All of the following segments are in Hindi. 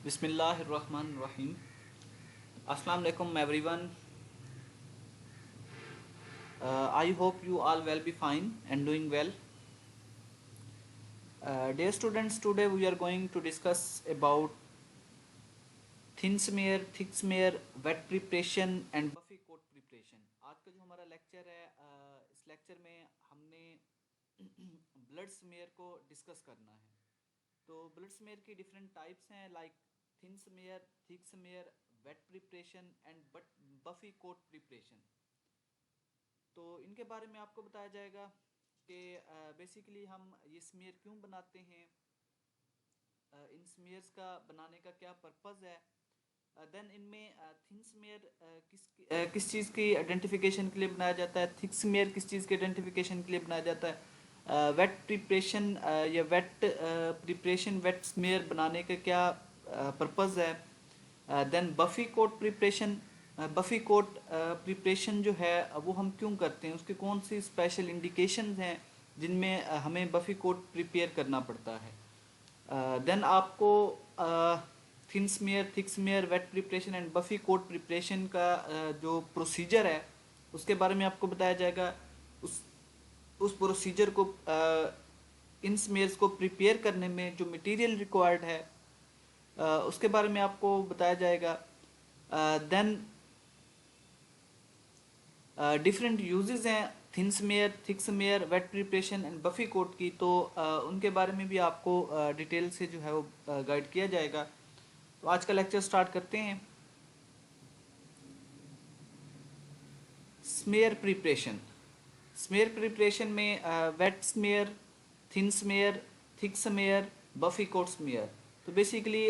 बिस्मिल्लाहिर्रहमानिर्रहीम। अस्सलाम वालेकुम everyone. I hope you all will be fine and doing well. Dear students, today we are going to discuss about thin smear, thick smear, wet preparation and buffy coat preparation. आज का जो हमारा लेक्चर है, इस लेक्चर में हमने ब्लड स्मेयर को डिस्कस करना है। तो ब्लड स्मेयर की डिफरेंट टाइप्स हैं, like thin smear, thick smear, wet preparation and buffy coat preparation. तो इनके बारे में आपको बताया जाएगा कि बेसिकली हम ये स्मेयर क्यों बनाते हैं, इन स्मेयर्स का बनाने का क्या पर्पज़ है। देन इनमें थिन स्मेयर किस चीज़ की आइडेंटिफिकेशन के लिए बनाया जाता है, थिक स्मेयर किस चीज़ के आइडेंटिफिकेशन के लिए बनाया जाता है, वेट प्रिपरेशन या वेट प्रिपरेशन वेट स्मेयर बनाने का क्या पर्पज़ है। Then buffy coat preparation, buffy coat preparation जो है वो हम क्यों करते हैं, उसके कौन सी स्पेशल इंडिकेशंस हैं जिनमें हमें बफी कोट प्रिपेयर करना पड़ता है। देन आपको thin smear, thick smear, wet preparation and buffy coat preparation का जो प्रोसीजर है उसके बारे में आपको बताया जाएगा। उस प्रोसीजर को इन स्मेयर्स को प्रिपेयर करने में जो मटेरियल रिक्वायर्ड है उसके बारे में आपको बताया जाएगा। देन डिफरेंट यूजेस हैं thin smear, thick smear, wet preparation and buffy coat की, तो उनके बारे में भी आपको डिटेल से जो है वो गाइड किया जाएगा। तो आज का लेक्चर स्टार्ट करते हैं। स्मेयर प्रिपरेशन, स्मेयर प्रिपरेशन में wet smear, thin smear, thick smear, buffy coat smear. तो बेसिकली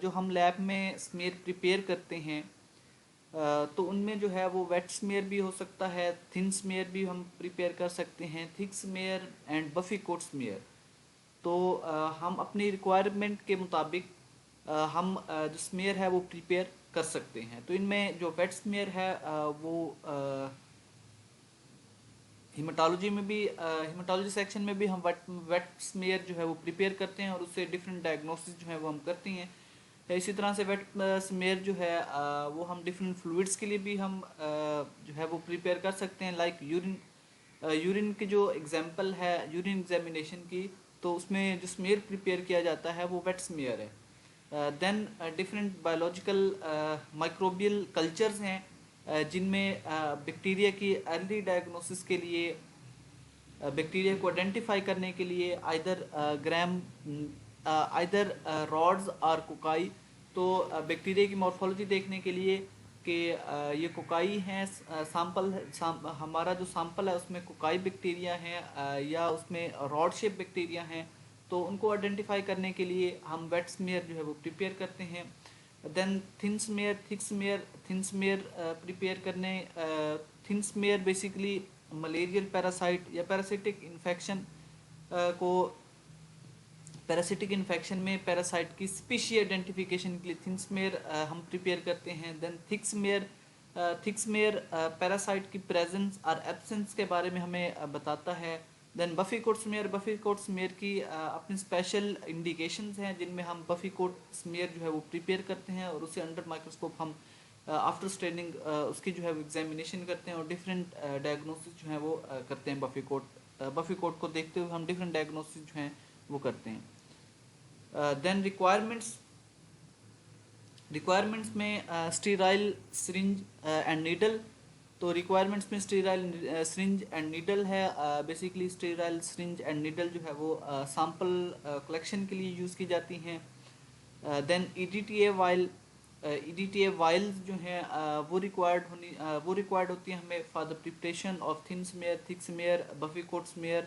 जो हम लैब में स्मेयर प्रिपेयर करते हैं तो उनमें जो है वो वेट स्मेयर भी हो सकता है, थिन स्मेयर भी हम प्रिपेयर कर सकते हैं, thick smear and buffy coat smear. तो हम अपनी रिक्वायरमेंट के मुताबिक हम जो स्मेयर है वो प्रिपेयर कर सकते हैं। तो इनमें जो वेट स्मेयर है वो हिमाटोलॉजी में भी हिमाटोलॉजी सेक्शन में भी हम वेट स्मेयर जो है वो प्रिपेयर करते हैं और उससे डिफरेंट डायग्नोसिस जो है वो हम करते हैं। इसी तरह से वेट स्मेयर जो है वो हम डिफरेंट फ्लूइड्स के लिए भी हम जो है वो प्रिपेयर कर सकते हैं, लाइक यूरिन। यूरिन की जो एग्जांपल है यूरिन एग्जामिनेशन की, तो उसमें जो स्मेयर प्रिपेयर किया जाता है वो वेट स्मेयर है। Then different biological microbial cultures हैं जिनमें बैक्टीरिया की अर्ली डायग्नोसिस के लिए, बैक्टीरिया को आइडेंटिफाई करने के लिए आइदर रॉड्स और कोकाई। तो बैक्टीरिया की मॉर्फोलॉजी देखने के लिए कि ये कोकाई हैं, हमारा जो सैंपल है उसमें कोकाई बैक्टीरिया हैं या उसमें रॉड शेप बैक्टीरिया हैं, तो उनको आइडेंटिफाई करने के लिए हम वेट स्मेयर जो है वो प्रिपेयर करते हैं। Then thin smear, thick smear, thin smear prepare करने, thin smear basically malarial parasite या पैरासिटिक इन्फेक्शन को, पैरासिटिक इन्फेक्शन में पैरासाइट की स्पीशी आइडेंटिफिकेशन के लिए थिन स्मेयर हम प्रिपेयर करते हैं। देन थिक स्मेयर पैरासाइट की प्रेजेंस और एब्सेंस के बारे में हमें बताता है। Then buffy coat smear, buffy coat smear की अपनी स्पेशल इंडिकेशंस हैं जिनमें हम बफी कोट स्मेयर जो है वो प्रिपेयर करते हैं और उसे अंडर माइक्रोस्कोप हम आफ्टर स्टेनिंग उसकी जो है वो एग्जामिनेशन करते हैं और डिफरेंट डायग्नोसिस जो है वो करते हैं। बफी कोट को देखते हुए हम डिफरेंट डायग्नोसिस जो हैं वो करते हैं। देन रिक्वायरमेंट्स में स्टीराइल सिरिंज एंड नीडल। तो रिक्वायरमेंट्स में स्टीराइल सिरिंज एंड नीडल है। Basically sterile syringe and needle जो है वो सैंपल कलेक्शन के लिए यूज़ की जाती हैं। देन ईडीटीए वाइल्स जो हैं वो रिक्वायर्ड होती हैं हमें for the preparation of thin smear, thick smear, buffy coat smear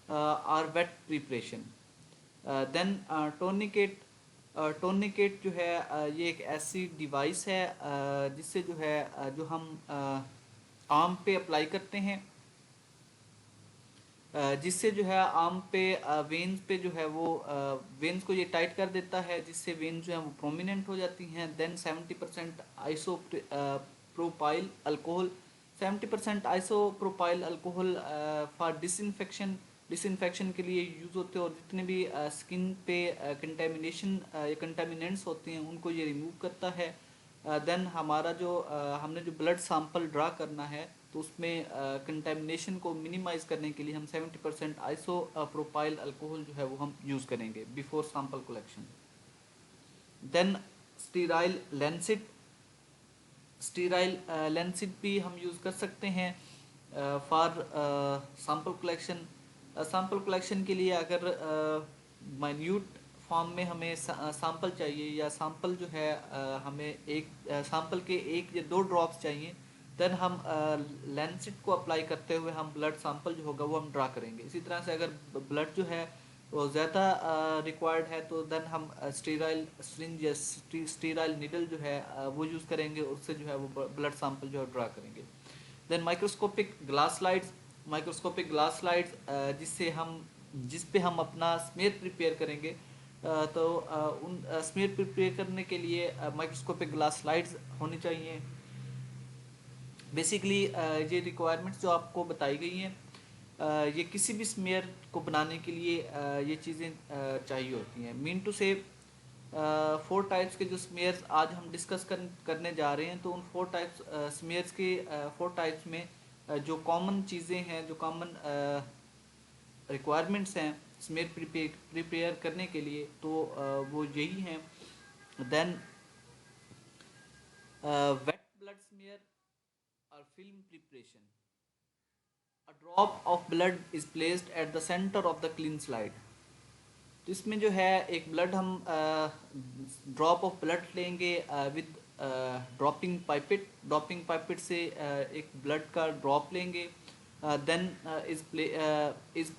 और wet preparation. Then tourniquet, tourniquet जो है ये एक ऐसी डिवाइस है जिससे जो है जो हम आर्म पे अप्लाई करते हैं, जिससे जो है आर्म पे वेन्स पे जो है वो वेन्स को ये टाइट कर देता है, जिससे वेन्स जो है वो प्रोमिनेंट हो जाती हैं। Then 70% isopropyl alcohol, 70% isopropyl alcohol for disinfection disinfection के लिए यूज़ होते हैं, और जितने भी स्किन पे कंटेमिनेशन या कंटेमिनेंट्स होते हैं उनको ये रिमूव करता है। देन हमारा जो हमने जो ब्लड सैंपल ड्रा करना है तो उसमें कंटेमिनेशन को मिनिमाइज करने के लिए हम 70% आइसो प्रोपाइल अल्कोहल जो है वो हम यूज़ करेंगे before sample collection. Then sterile lancet, sterile lancet भी हम यूज़ कर सकते हैं for sample collection. Sample collection के लिए अगर माइन्यूट फॉर्म में हमें सैंपल चाहिए, या सैंपल जो है हमें एक सैंपल के एक या दो ड्रॉप्स चाहिए, देन हम लेंसिड को अप्लाई करते हुए हम ब्लड सैंपल जो होगा वो हम ड्रा करेंगे। इसी तरह से अगर ब्लड जो है वो ज़्यादा रिक्वायर्ड है तो देन हम स्टीराइल सिरिंज या स्टीराइल निडल जो है वो यूज़ करेंगे, उससे जो है वो ब्लड सैंपल जो है ड्रा करेंगे। Then microscopic glass slides, microscopic glass slides जिससे हम जिस पे हम अपना स्मेयर प्रिपेयर करेंगे, तो उन स्मेयर प्रिपेयर करने के लिए माइक्रोस्कोपिक ग्लास स्लाइड्स होनी चाहिए। बेसिकली ये रिक्वायरमेंट्स जो आपको बताई गई हैं, ये किसी भी स्मेयर को बनाने के लिए ये चीज़ें चाहिए होती हैं। मीन टू से 4 टाइप्स के जो स्मेयर्स आज हम डिस्कस करने जा रहे हैं, तो उन 4 टाइप्स स्मेयर्स के 4 टाइप्स में जो कॉमन चीज़ें हैं, जो कॉमन रिक्वायरमेंट्स हैं स्मेयर प्रिपेयर करने के लिए, तो वो यही हैं। देन वेट ब्लड स्मेयर और film preparation, a drop of blood is placed at the center of the clean slide। तो इसमें जो है एक ब्लड हम ड्रॉप ऑफ ब्लड लेंगे विद ड्रॉपिंग पाइपेट से एक ब्लड का ड्रॉप लेंगे, then is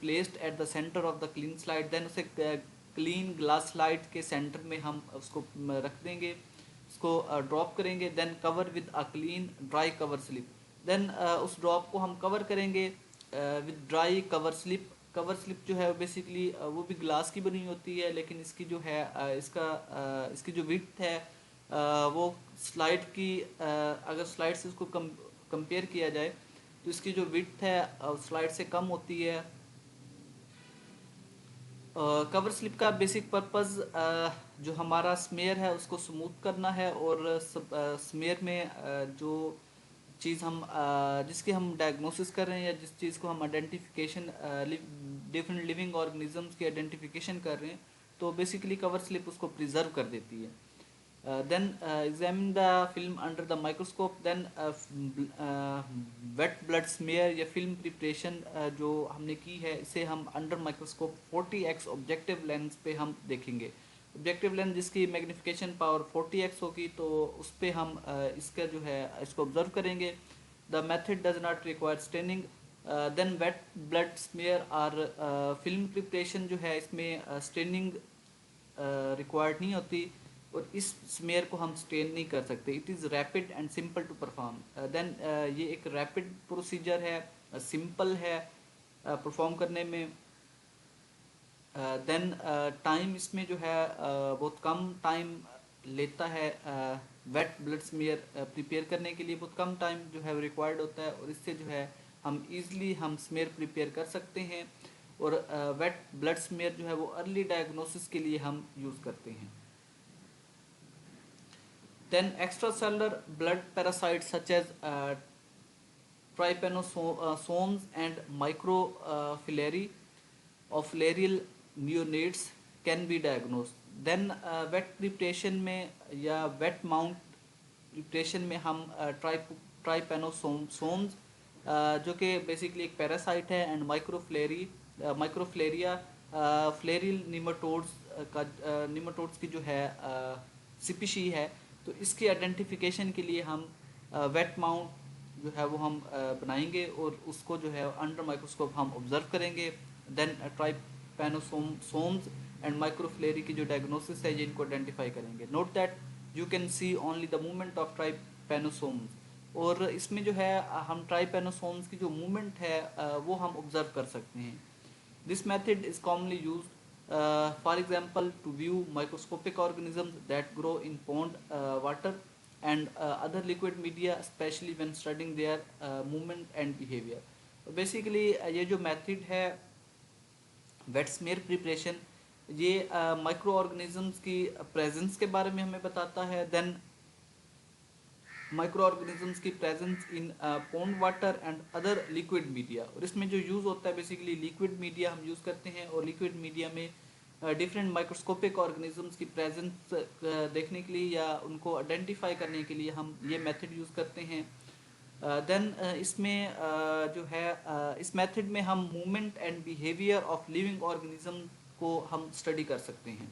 placed at the centre of the clean slide. Then उसे क्लीन ग्लास स्लाइड के सेंटर में हम उसको रख देंगे, उसको ड्रॉप करेंगे। Then cover with a clean dry cover slip, then उस ड्रॉप को हम कवर करेंगे with dry cover slip. Cover slip जो है बेसिकली वो भी ग्लास की बनी होती है, लेकिन इसकी जो है इसकी जो विड्थ है वो स्लाइड की अगर स्लाइड से इसको कंपेयर किया जाए तो इसकी जो विड्थ है स्लाइड से कम होती है। कवर स्लिप का बेसिक पर्पस जो हमारा स्मेयर है उसको स्मूथ करना है, और स्मेयर में जो चीज़ हम जिसकी हम डायग्नोसिस कर रहे हैं, या जिस चीज़ को हम आइडेंटिफिकेशन डिफरेंट लिविंग ऑर्गेनिजम्स की आइडेंटिफिकेशन कर रहे हैं, तो बेसिकली कवर स्लिप उसको प्रिजर्व कर देती है। Then examine the film under the microscope, then wet blood smear या फिल्म प्रिपरेशन जो हमने की है इसे हम under microscope 40x objective lens पे हम देखेंगे। ऑब्जेक्टिव लेंस जिसकी मैग्नीफिकेशन पावर 40x होगी, तो उस पर हम इसका जो है इसको ऑब्जर्व करेंगे। The method does not require staining. Then wet blood smear और फिल्म प्रिपरेशन जो है इसमें स्टेनिंग रिक्वायर्ड नहीं होती, और इस स्मेयर को हम स्टेन नहीं कर सकते। It is rapid and simple to perform. Then ये एक रैपिड प्रोसीजर है, सिंपल है परफॉर्म करने में। देन टाइम इसमें जो है बहुत कम टाइम लेता है। वेट ब्लड स्मेयर प्रिपेयर करने के लिए बहुत कम टाइम जो है रिक्वायर्ड होता है, और इससे जो है हम ईज़िली हम स्मेयर प्रिपेयर कर सकते हैं। और वेट ब्लड स्मेयर जो है वो अर्ली डायग्नोसिस के लिए हम यूज़ करते हैं। Then extracellular blood parasites such as trypanosomes and microfilariae of filarial neonates can be diagnosed. Then wet preparation में या wet mount preparation में हम trypanosomes जो कि बेसिकली एक पैरासाइट है, एंड माइक्रोफ्लेरिया फ्लेरिल निमाटोड्स की जो है स्पीशी है, तो इसकी आइडेंटिफिकेशन के लिए हम वेट माउंट जो है वो हम बनाएंगे, और उसको जो है अंडर माइक्रोस्कोप हम ऑब्जर्व करेंगे। देन ट्राइपैनोसोम्स एंड माइक्रोफ्लेरी की जो डायग्नोसिस है ये इनको आइडेंटिफाई करेंगे। Note that you can see only the movement of trypanosomes, और इसमें जो है हम ट्राइपैनोसोम्स की जो मूवमेंट है वो हम ऑब्जर्व कर सकते हैं। This method is commonly used for example to view microscopic organisms that grow in pond water and other liquid media, especially when studying their movement and behavior। basically ये जो method है वेट स्मेयर प्रिपरेशन ये माइक्रो ऑर्गेनिजम्स की प्रेजेंस के बारे में हमें बताता है। देन माइक्रो ऑर्गेनिजम्स की presence in pond water and other liquid media, और इसमें जो यूज़ होता है बेसिकली लिक्विड मीडिया हम यूज़ करते हैं, और लिक्विड मीडिया में डिफरेंट माइक्रोस्कोपिक ऑर्गेनिजम्स की प्रेजेंस देखने के लिए या उनको आइडेंटिफाई करने के लिए हम ये मेथड यूज़ करते हैं। देन इसमें जो है इस मेथड में हम movement and behaviour of living organism को हम स्टडी कर सकते हैं।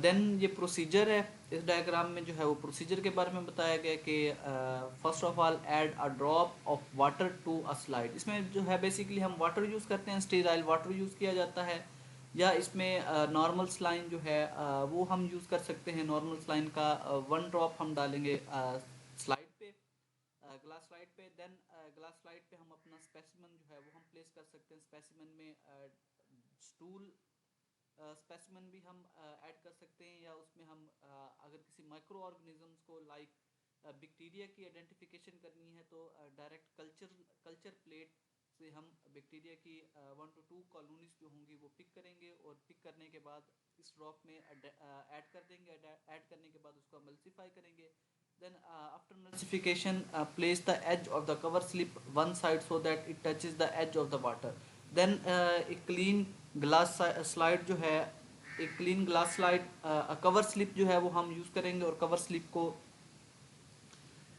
देन ये प्रोसीजर है, इस डायग्राम में जो है वो प्रोसीजर के बारे में बताया गया कि first of all add a drop of water to a slide. इसमें जो है बेसिकली हम वाटर यूज़ करते हैं, स्टेराइल वाटर यूज़ किया जाता है, या इसमें नॉर्मल स्लाइन जो है वो हम यूज़ कर सकते हैं। नॉर्मल स्लाइन का 1 ड्रॉप हम डालेंगे स्लाइड पे, ग्लास स्लाइड पे। देन ग्लास स्लाइड पे हम अपना स्पेसिमन जो है वो हम प्लेस कर सकते हैं। स्पेसिमन में स्टूल स्पेसिमन भी हम ऐड कर सकते हैं, या उसमें हम अगर किसी माइक्रो ऑर्गेनिजम्स को लाइक बैक्टीरिया की आइडेंटिफिकेशन करनी है तो डायरेक्ट कल्चर प्लेट से हम बैक्टीरिया की 1 to 2 कॉलोनीज जो होंगी वो पिक करेंगे, और पिक करने के बाद इस ड्रॉप में ऐड कर देंगे। ऐड करने के बाद उसको मल्सीफाई करेंगे। Then after emulsification, place the edge of the cover slip one side so that it touches the edge of the water. Then एक clean glass slide जो है, एक clean glass slide cover slip जो है वो हम यूज़ करेंगे, और cover slip को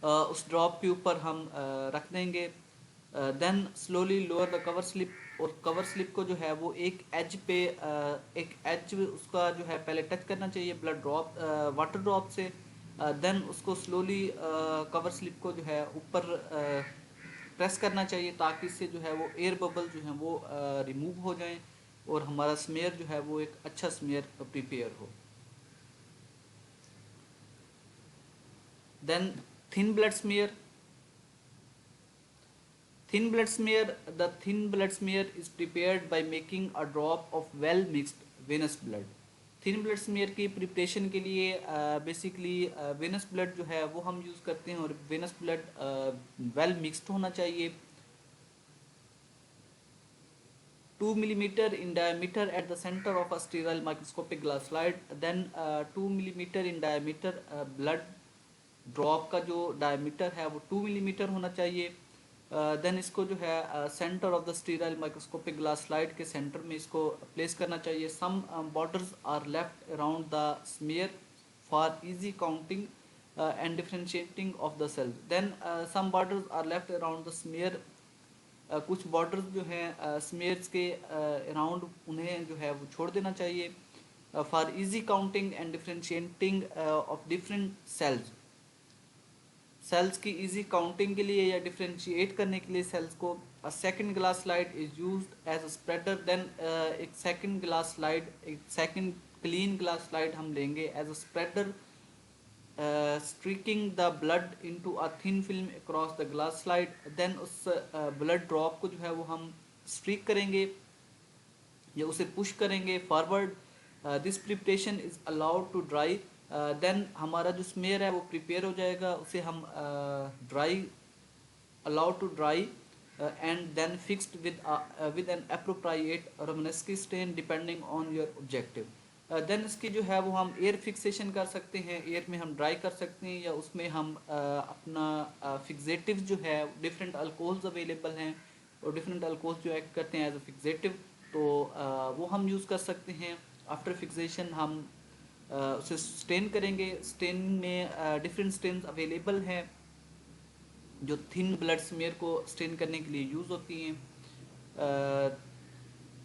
उस ड्रॉप के ऊपर हम रख देंगे। Then slowly lower the cover slip, और कवर स्लिप को जो है वो एक एज पे एक एज उसका जो है पहले टच करना चाहिए ब्लड ड्रॉप वाटर ड्रॉप से। देन उसको स्लोली कवर स्लिप को जो है ऊपर प्रेस करना चाहिए, ताकि इससे जो है वो एयर बबल जो है वो रिमूव हो जाएं, और हमारा स्मेयर जो है वो एक अच्छा स्मेयर प्रिपेयर हो। Then thin blood smear. The thin blood smear is prepared by making a drop of well mixed venous blood. Thin blood smear की प्रिपरेशन के लिए बेसिकली वेनस ब्लड जो है वो हम यूज़ करते हैं, और वेनस ब्लड वेल मिक्सड होना चाहिए। 2 millimeter in diameter at the center of a sterile microscopic glass slide. Then 2 millimeter in diameter blood drop का जो डायमीटर है वो 2 मिलीमीटर होना चाहिए। देन इसको जो है center of the sterile microscopic glass slide के सेंटर में इसको प्लेस करना चाहिए। Some borders are left around the smear for easy counting and differentiating of the cell. Then some borders are left around the smear, कुछ बॉर्डर्स जो हैं स्मेयर्स के अराउंड उन्हें जो है वो छोड़ देना चाहिए for easy counting and differentiating of different cells की इजी काउंटिंग के लिए या डिफरेंशिएट करने के लिए सेल्स को a second glass slide is used as a spreader. Then एक सेकंड ग्लास स्लाइड, एक सेकंड क्लीन ग्लास स्लाइड हम लेंगे as a spreader, streaking the blood into a thin film across the glass slide. Then उस ब्लड ड्रॉप को जो है वो हम स्ट्रीक करेंगे या उसे पुश करेंगे forward. This preparation is allowed to dry. Then हमारा जो स्मेयर है वो प्रिपेयर हो जाएगा, उसे हम dry allowed to dry and then fixed with an appropriate Romanesque stain depending on your objective. Then इसकी जो है वो हम एयर फिक्सेशन कर सकते हैं, एयर में हम ड्राई कर सकते हैं, या उसमें हम अपना फिक्सेटिव जो है डिफरेंट अल्कोहल्स अवेलेबल हैं, और डिफरेंट अल्कोहल्स जो एक्ट करते हैं एज अ फिक्सेटिव, तो वो हम यूज़ कर सकते हैं। आफ्टर फिक्सेशन हम उसे स्टेन करेंगे। स्टेन में डिफरेंट स्टेन्स अवेलेबल हैं जो थिन ब्लड स्मेयर को स्टेन करने के लिए यूज़ होती हैं,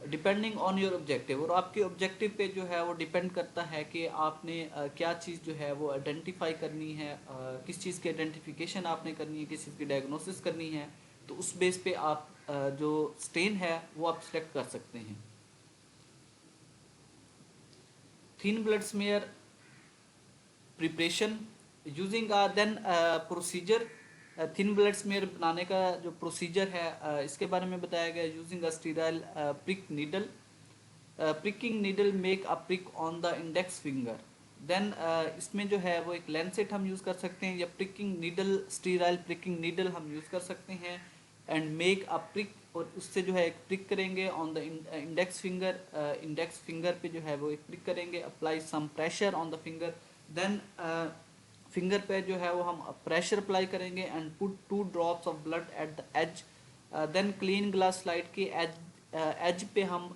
डिपेंडिंग ऑन योर ऑब्जेक्टिव। और आपके ऑब्जेक्टिव पे जो है वो डिपेंड करता है कि आपने क्या चीज़ जो है वो आइडेंटिफाई करनी है, किस चीज़ की आइडेंटिफिकेशन आपने करनी है, किस चीज़ की डायग्नोसिस करनी है, तो उस बेस पे आप जो स्टेन है वो आप सिलेक्ट कर सकते हैं। Thin blood smear preparation using then procedure. Thin blood smear बनाने का जो प्रोसीजर है इसके बारे में बताया गया। Using a sterile prick needle, pricking needle make a prick on the index finger. Then इसमें जो है वो एक लैंसेट हम यूज़ कर सकते हैं, या pricking needle, sterile pricking needle हम यूज़ कर सकते हैं। एंड मेक अ प्रिक, और उससे जो है एक प्रिक करेंगे ऑन द इंडेक्स फिंगर पे जो है वो एक प्रिक करेंगे, apply some pressure on the finger, then finger पे जो है वो हम प्रेशर अप्लाई करेंगे and put 2 drops of blood at the edge, then clean glass slide के एज पे हम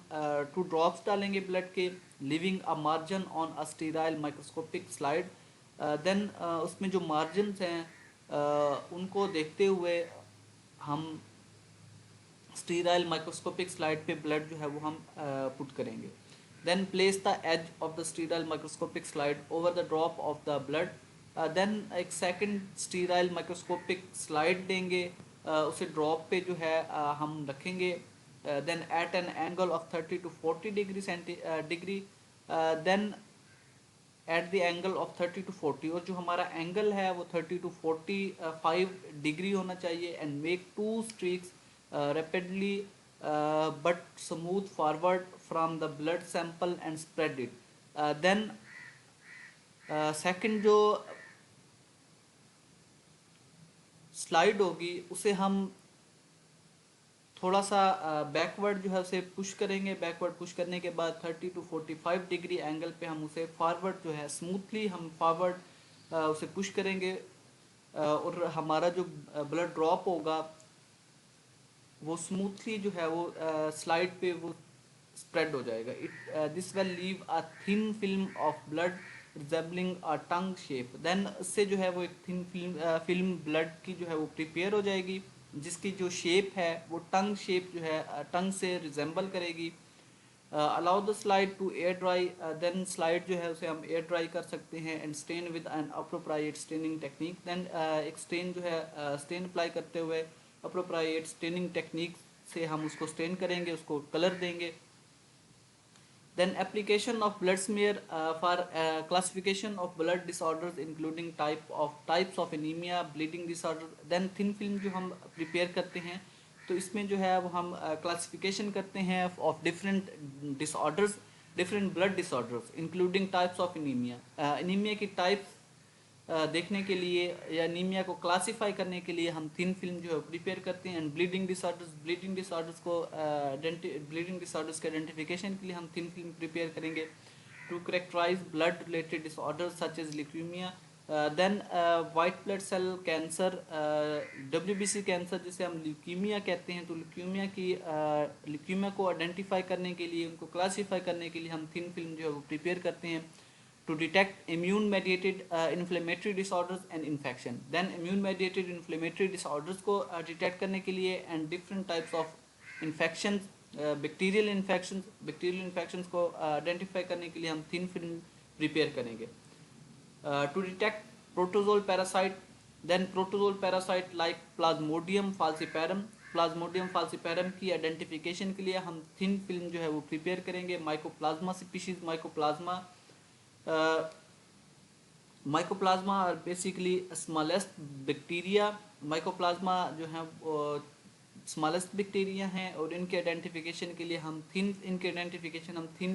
2 ड्रॉप्स डालेंगे ब्लड के, leaving a margin on a sterile microscopic slide, then उसमें जो मार्जिन हैं उनको देखते हुए हम स्टीराइल माइक्रोस्कोपिक स्लाइड पे ब्लड जो है वो हम पुट करेंगे, then place the edge of the sterile microscopic slide over the drop of the blood, then एक सेकंड स्टीराइल माइक्रोस्कोपिक स्लाइड देंगे, उसे ड्रॉप पे जो है हम रखेंगे, then at an angle of 30 to 40 degree, then at the angle of 30 to 40, और जो हमारा एंगल है वो 30 to 45 डिग्री होना चाहिए, and make 2 streaks rapidly but smooth forward from the blood sample and spread it, then second जो स्लाइड होगी उसे हम थोड़ा सा बैकवर्ड जो है उसे पुश करेंगे, बैकवर्ड पुश करने के बाद 30 to 45 डिग्री एंगल पे हम उसे फॉरवर्ड जो है स्मूथली हम फॉरवर्ड उसे पुश करेंगे, और हमारा जो ब्लड ड्रॉप होगा वो स्मूथली जो है वो स्लाइड पे वो स्प्रेड हो जाएगा, it this will leave a thin film of blood resembling a tongue shape, then इससे जो है वो एक थिन फिल्म ब्लड की जो है वो प्रिपेयर हो जाएगी, जिसकी जो शेप है वो टंग शेप जो है टंग से रिजेंबल करेगी, allow the slide to air dry, then slide जो है उसे हम एयर ड्राई कर सकते हैं, and stain with an appropriate staining technique, then एक स्टेन जो है स्टेन अप्लाई करते हुए अप्रोप्रिएट स्टेनिंग टेक्निक से हम उसको स्टेन करेंगे, उसको कलर देंगे, then application of blood smear for classification of blood disorders including types of anemia, bleeding disorder, then thin film जो हम prepare करते हैं तो इसमें जो है वो हम classification करते हैं of different disorders, different blood disorders including types of anemia, anemia की types देखने के लिए या एनीमिया को क्लासिफाई करने के लिए हम थिन फिल्म जो है प्रिपेयर करते हैं, एंड ब्लीडिंग डिसऑर्डर्स को ब्लीडिंग डिसऑर्डर्स के आइडेंटिफिकेशन के लिए हम थिन फिल्म प्रिपेयर करेंगे, to characterize blood related disorders such as leukaemia, then white blood cell cancer, WBC cancer जिसे हम ल्यूकीमिया कहते हैं, तो ल्यूकीमिया को आइडेंटिफाई करने के लिए उनको क्लासीफाई करने के लिए हम थिन फिल्म जो है वो प्रिपेयर करते हैं, to detect immune mediated inflammatory disorders and infection, then immune mediated inflammatory disorders को detect करने के लिए and different types of infections, bacterial infections को identify करने के लिए हम thin film prepare करेंगे, to detect protozoal parasite, then protozoal parasite like plasmodium falciparum की आइडेंटिफिकेशन के लिए हम थिन फिल्म जो है वो प्रिपेयर करेंगे, माइकोप्लाज्मा स्पीशीज माइकोप्लाज्मा और बेसिकली स्मॉलेस्ट बैक्टीरिया, माइकोप्लाज्मा जो है स्मॉलेस्ट बैक्टीरिया हैं, और इनके आइडेंटिफिकेशन के लिए हम थिन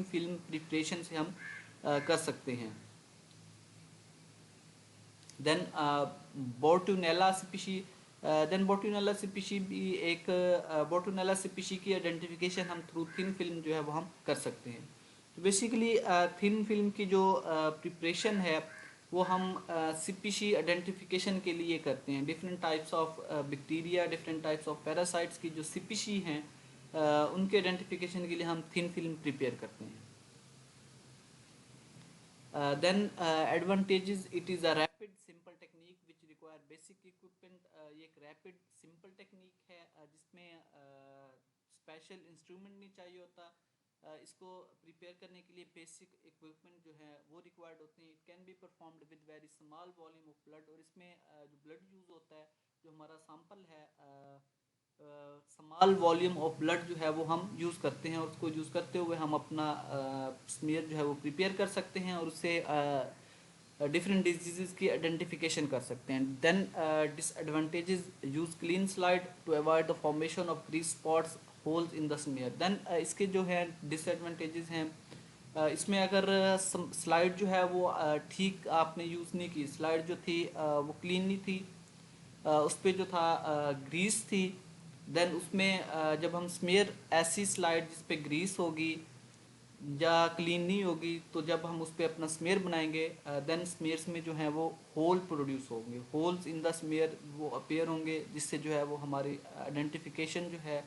फिल्म प्रिपरेशन से हम कर सकते हैं, देन बोर्टुनेला स्पीशी भी एक बोर्टुनेला स्पीशी की आइडेंटिफिकेशन हम थ्रू थिन फिल्म जो है वो हम कर सकते हैं, तो बेसिकली थिन फिल्म की जो प्रिपरेशन है वो हम स्पीशी आइडेंटिफिकेशन के लिए करते हैं, different types of bacteria, different types of parasites की जो स्पीशी हैं उनके आइडेंटिफिकेशन के लिए हम थिन फिल्म प्रिपेयर करते हैं, then advantages, it is a rapid simple technique which require basic equipment, ये एक रैपिड सिंपल टेक्निक है जिसमें स्पेशल इंस्ट्रूमेंट नहीं चाहिए होता, इसको प्रिपेयर करने के लिए बेसिक इक्विपमेंट जो है वो रिक्वायर्ड होते हैं, it can be performed with very small volume of blood, और इसमें जो ब्लड यूज़ होता है, जो हमारा सैंपल है स्मॉल वॉल्यूम ऑफ ब्लड जो है वो हम यूज़ करते हैं, और उसको यूज़ करते हुए हम अपना स्मीयर जो है वो प्रिपेयर कर सकते हैं, और उससे डिफरेंट डिजीज़ की आइडेंटिफिकेशन कर सकते हैं, then disadvantages, use clean slide to avoid the formation of grease spots holes in the smear, then इसके जो है डिसएडवांटेजेस हैं, इसमें अगर स्लाइड जो है वो ठीक आपने यूज़ नहीं की, स्लाइड जो थी वो क्लीन नहीं थी, उस पर जो था ग्रीस थी, देन उसमें जब हम स्मेयर ऐसी स्लाइड जिस पे ग्रीस होगी या क्लीन नहीं होगी, तो जब हम उस पर अपना स्मेयर बनाएंगे देन स्मेयर्स में जो है वो होल प्रोड्यूस होंगे, होल्स इन द स्मेयर वो अपीयर होंगे, जिससे जो है वो हमारी आइडेंटिफिकेशन जो है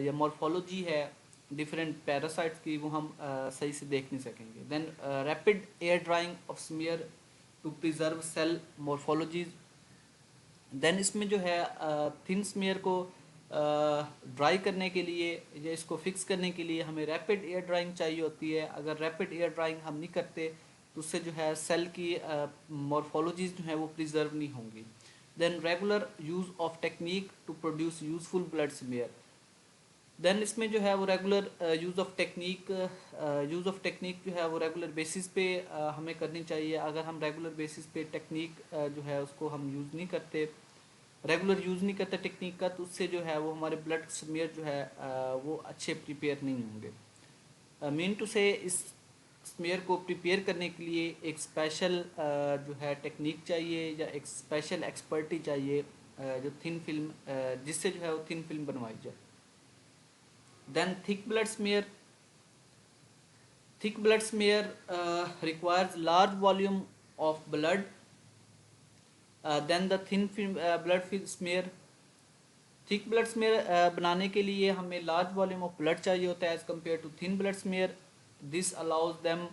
या मॉर्फोलॉजी है डिफरेंट पैरासाइट्स की वो हम सही से देख नहीं सकेंगे। Then rapid air drying of smear to preserve cell morphologies. Then इसमें जो है थिन स्मेयर को ड्राई करने के लिए या इसको फिक्स करने के लिए हमें रैपिड एयर ड्राइंग चाहिए होती है। अगर रैपिड एयर ड्राइंग हम नहीं करते तो उससे जो है सेल की मॉर्फोलॉजीज जो है वो प्रिजर्व नहीं होंगी। Then regular use of technique to produce useful blood smear. Then इसमें जो है वो रेगुलर यूज़ ऑफ टेक्निक जो है वो रेगुलर बेसिस पे हमें करनी चाहिए। अगर हम रेगुलर बेसिस पे टेक्निक जो है उसको हम यूज़ नहीं करते, रेगुलर यूज़ नहीं करते टेक्निक का, तो उससे जो है वो हमारे ब्लड स्मीयर जो है वो अच्छे प्रिपेयर नहीं होंगे। मीन टू से इस स्मीयर को प्रिपेयर करने के लिए एक स्पेशल जो है टेक्निक चाहिए या एक स्पेशल एक्सपर्टी चाहिए जो थिन फिल्म जिससे जो है वो थिन फिल्म बनवाई जाए। Then thick blood smear requires large volume of blood than the thin film blood smear। Thick blood smear बनाने के लिए हमें लार्ज वॉल्यूम ऑफ ब्लड चाहिए होता है as compare to thin blood smear. This allows them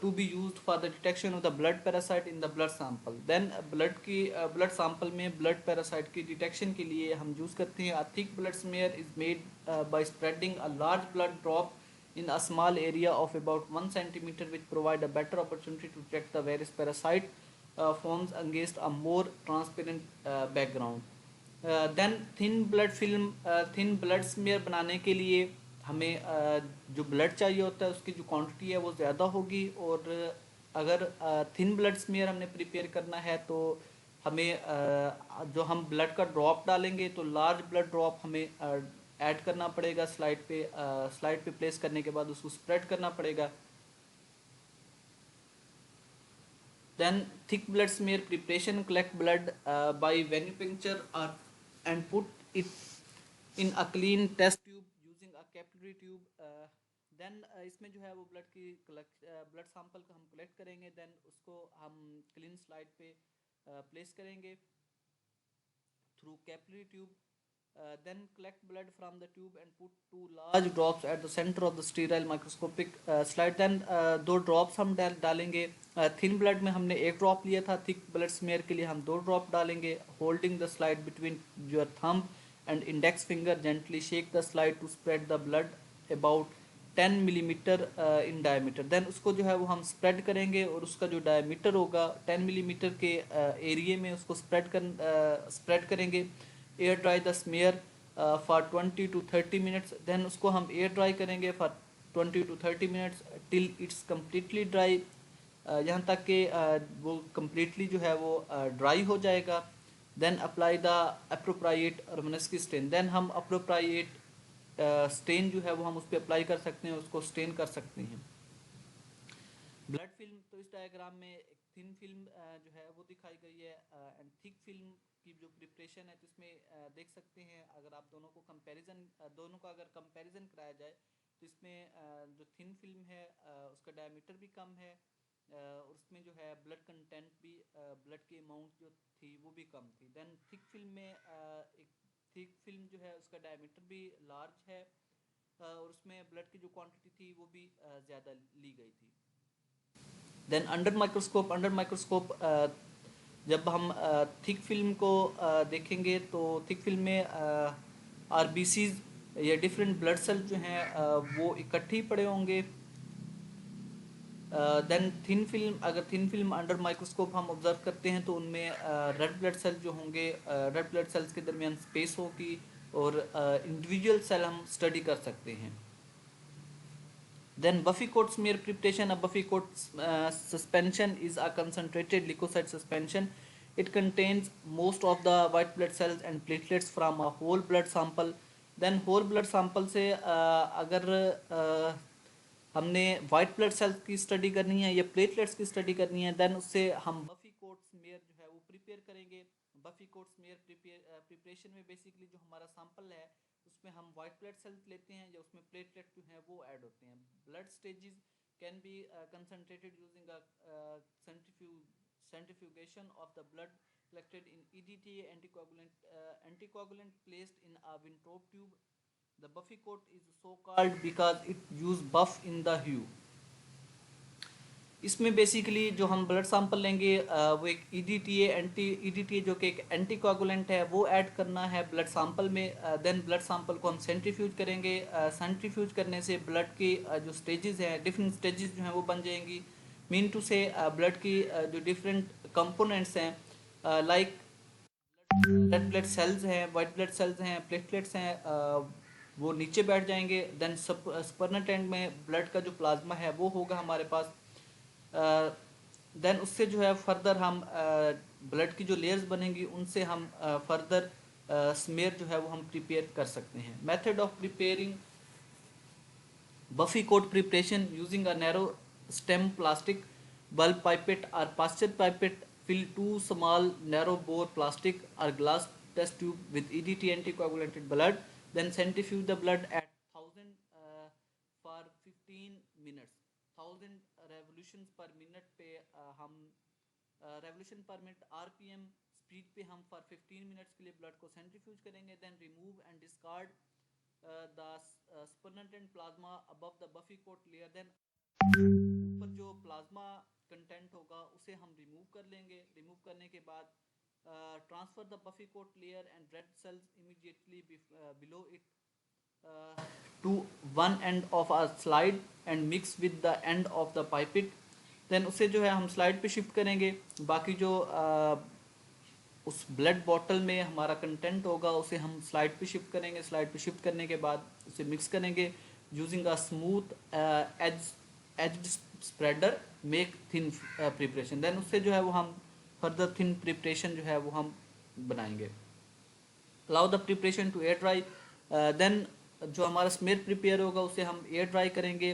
to be used for the detection of the blood parasite in the blood sample. Then blood sample में ब्लड पैरासाइट की डिटेक्शन के लिए हम यूज़ करते हैं। A thick blood smear is made by spreading a large blood drop in a small area of about 1 centimeter, which provide a better opportunity to detect the various parasite forms against a more transparent background। Then thin blood smear बनाने के लिए हमें जो ब्लड चाहिए होता है उसकी जो क्वांटिटी है वो ज़्यादा होगी। और अगर थिन ब्लड स्मेयर हमने प्रिपेयर करना है तो हमें जो हम ब्लड का ड्रॉप डालेंगे तो लार्ज ब्लड ड्रॉप हमें ऐड करना पड़ेगा स्लाइड पे प्लेस करने के बाद उसको स्प्रेड करना पड़ेगा। Then thick blood smear preparation collect blood by venipuncture or and put it in a clean test tube using a capillary tube। Then इसमें जो है वो ब्लड सैंपल को हम कलेक्ट करेंगे, देन उसको हम क्लीन स्लाइड पे प्लेस करेंगे through capillary tube. Then collect blood from the tube and put two large drops at the center of the sterile microscopic slide। Then दो ड्रॉप्स हम डालेंगे। थिन ब्लड में हमने एक ड्रॉप लिया था, थिक ब्लड स्मेयर के लिए हम दो ड्रॉप डालेंगे। Holding the slide between your thumb and index finger gently shake the slide to spread the blood about 10 millimetre in diameter. Then उसको जो है वो हम स्प्रेड करेंगे और उसका जो डायमीटर होगा 10 मिलीमीटर के एरिए में उसको स्प्रेड करेंगे। Air dry the smear for 20 to 30 minutes. Then उसको हम एयर ड्राई करेंगे for 20 to 30 minutes till it's completely dry, यहाँ तक कि वो कम्प्लीटली जो है वो ड्राई हो जाएगा। Then apply the appropriate Romanowsky stain. Then हम अप्रोप्रिएट स्टेन जो है वो हम उस पर अप्लाई कर सकते हैं, उसको स्टेन कर सकते हैं। ब्लड फिल्म तो इस डायग्राम में एक थिन फिल्म जो है वो दिखाई गई है एंड थिक फिल्म की जो प्रिपरेशन है तो इसमें देख सकते हैं अगर आप दोनों का अगर कंपैरिजन कराया जाए तो इसमें जो थिन फिल्म है उसका डायमीटर भी कम है और उसमें जो है ब्लड कंटेंट भी ब्लड की अमाउंट जो थी वो भी कम थी। देन थिक फिल्म में एक थिक फिल्म जो है उसका डायमीटर भी लार्ज है और उसमें ब्लड की जो क्वांटिटी थी वो भी ज़्यादा ली गई थी। देन अंडर माइक्रोस्कोप जब हम थिक फिल्म को देखेंगे तो थिक फिल्म में आरबीसीज या डिफरेंट ब्लड सेल जो हैं वो इकट्ठे पड़े होंगे। देन अगर थिन फिल्म अंडर माइक्रोस्कोप हम ऑब्जर्व करते हैं तो उनमें रेड ब्लड सेल जो होंगे रेड ब्लड सेल्स के दरमियान स्पेस होगी और इंडिविजुअल सेल हम स्टडी कर सकते हैं। Then Buffy coat smear preparation. A Buffy coat suspension is a concentrated leukocyte suspension. It contains most of the white blood cells and platelets from a whole blood sample. Then whole blood sample से अगर हमने वाइट ब्लड सेल्स की स्टडी करनी है या प्लेटलेट्स की स्टडी करनी है देन उससे हम बफी कोट स्मेयर जो है वो प्रिपेयर करेंगे। बफी कोट स्मीयर प्रिपरेशन में बेसिकली जो हमारा सैंपल है उसमें हम वाइट ब्लड सेल्स लेते हैं या उसमें प्लेटलेट जो हैं वो ऐड होते हैं. Blood stages can be concentrated using centrifugation of the blood collected in EDTA anticoagulant placed in a Winthrop tube. The Buffy coat is so called because it use buff in the hue. इसमें बेसिकली जो हम ब्लड सैंपल लेंगे वो एक ईडीटीए जो कि एक एंटीकोगुलेंट है वो ऐड करना है ब्लड सैंपल में. देन ब्लड सैंपल को हम सेंट्रीफ्यूज करेंगे. सेंट्रीफ्यूज करने से ब्लड के जो स्टेजेस हैं डिफरेंट स्टेजेस जो हैं वो बन जाएंगी. मीन टू से ब्लड की जो डिफरेंट कंपोनेंट्स हैं लाइक रेड ब्लड सेल्स हैं, वाइट ब्लड सेल्स हैं, प्लेटलेट्स हैं, वो नीचे बैठ जाएंगे. देन स्पर्नेट एंड में ब्लड का जो प्लाज्मा है वो होगा हमारे पास. देन उससे जो है फर्दर हम ब्लड की जो लेयर्स बनेंगी उनसे हम फर्दर स्मेयर जो है वो हम प्रिपेयर कर सकते हैं. Method of preparing Buffy coat preparation using a narrow stem plastic bulb pipette or pasture pipette. Fill two small narrow bore plastic or glass test tube with EDT anticoagulated blood. Then centrifuge the blood at 1000 for 15 minutes. 1000 revolutions per minute पे हम revolution per minute RPM speed पे हम for 15 minutes के लिए ब्लड को सेंट्रीफ्यूज करेंगे. Then remove and discard the spurnet and plasma above the Buffy coat layer. Then ऊपर जो प्लाज्मा कंटेंट होगा उसे हम रिमूव कर लेंगे. रिमूव करने के बाद transfer the buffy coat layer and red cells immediately below it to one end of a slide and mix with the end of the pipette. then उसे जो है हम स्लाइड पे शिफ्ट करेंगे. बाकी जो उस ब्लड बॉटल में हमारा कंटेंट होगा उसे हम स्लाइड पे शिफ्ट करेंगे. स्लाइड पे शिफ्ट करने के बाद उसे मिक्स करेंगे using a smooth edge spreader make thin preparation. Then उससे जो है वो हम फर्दर थिन प्रिपरेशन जो है वो हम बनाएंगे. Allow the preparation to air dry. Then जो हमारा स्मेयर प्रिपेयर होगा उसे हम एयर ड्राई करेंगे.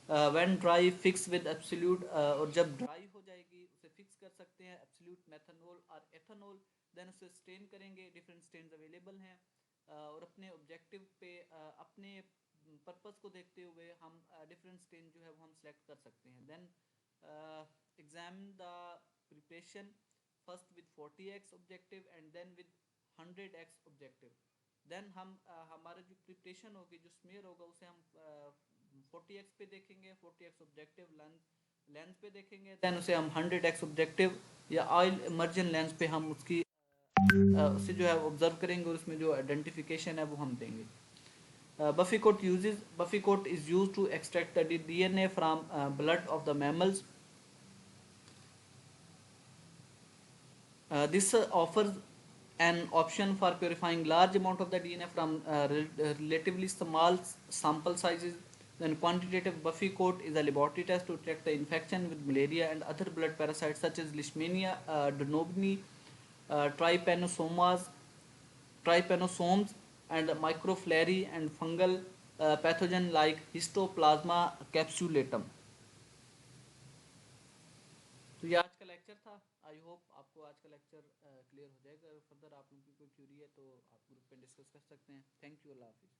When dry fix with absolute. और जब ड्राई हो जाएगी उसे फिक्स कर सकते हैं एब्सोल्यूट मेथनॉल और एथनॉल. देन उसे स्टेन करेंगे. डिफरेंट स्टेन्स अवेलेबल हैं और अपने ऑब्जेक्टिव पे अपने पर्पस को देखते हुए हम डिफरेंट स्टेन जो है वो हम सेलेक्ट कर सकते हैं. Then examine the preparation first with 40x objective and then with 100x objective. Then हम हमारा जो प्रिपरेशन होगी जो स्मेयर होगा उसे हम 40x पे देखेंगे, 40x ऑब्जेक्टिव लेंस पे देखेंगे. देन उसे हम 100x ऑब्जेक्टिव या ऑयल इमर्जन लेंस पे हम उसकी उसे जो है ऑब्जर्व करेंगे और उसमें जो आइडेंटिफिकेशन है वो हम देंगे. Buffy coat is used to extract the DNA from blood of the mammals. This offers an option for purifying large amount of the DNA from relatively small sample sizes. Then quantitative Buffy coat is a laboratory test to detect the infection with malaria and other blood parasites such as Leishmania, Denobini, trypanosomes and microfilariae and fungal pathogen like Histoplasma capsulatum. तो ये आज का लेक्चर था. आई होप आपको आज का लेक्चर क्लियर हो जाएगा. फर्दर आप लोगों की कोई क्यूरी है तो आप ग्रुप पे डिस्कस कर सकते हैं. Thank you. अल्लाह हाफिज़.